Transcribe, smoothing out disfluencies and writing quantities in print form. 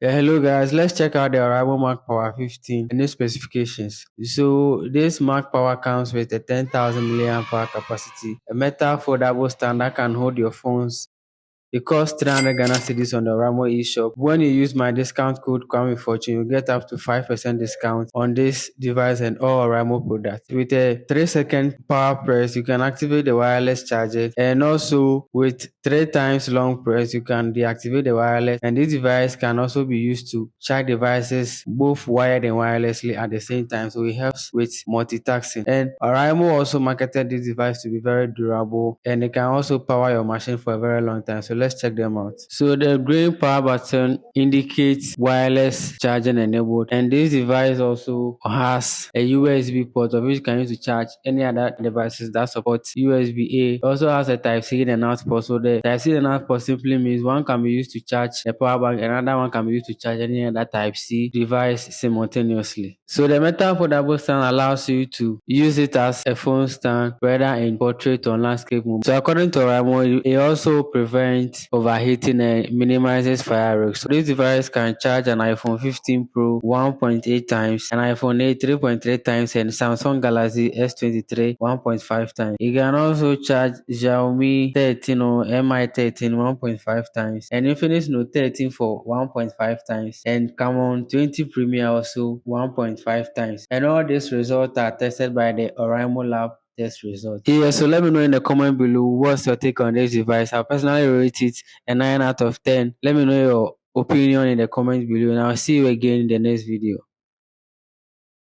Yeah, hello guys, let's check out the Oraimo MagPower 15 and its specifications. So this MagPower comes with a 10,000 milliamp hour capacity, a metal foldable stand that can hold your phones. It costs 300 Ghana cedis on the Ramo eShop. When you use my discount code Kwame Fortune, you get up to 5% discount on this device and all Ramo products. With a 3-second power press, you can activate the wireless charger, and also with 3 times long press, you can deactivate the wireless. And this device can also be used to charge devices both wired and wirelessly at the same time. So it helps with multitasking. And Oraimo also marketed this device to be very durable, and it can also power your machine for a very long time. So let's check them out. So the green power button indicates wireless charging enabled, and this device also has a USB port of which you can use to charge any other devices that support USB-A. It also has a Type-C in and out port. So the Type-C in and out port simply means one can be used to charge the power bank, and another one can be used to charge any other Type-C device simultaneously. So the metal foldable stand allows you to use it as a phone stand, whether in portrait or landscape mode. So according to Oraimo, it also prevents overheating and minimizes fire risk. So this device can charge an iPhone 15 Pro 1.8 times, an iPhone 8 3.3 times, and Samsung Galaxy S23 1.5 times. It can also charge Xiaomi 13 or Mi 13 1.5 times, and Infinix Note 13 for 1.5 times, and Camon 20 Premier also 1.5 times. And all these results are tested by the Oraimo Lab test result. Yeah, so let me know in the comment below what's your take on this device. I personally rate it a 9 out of 10. Let me know your opinion in the comments below, and I'll see you again in the next video.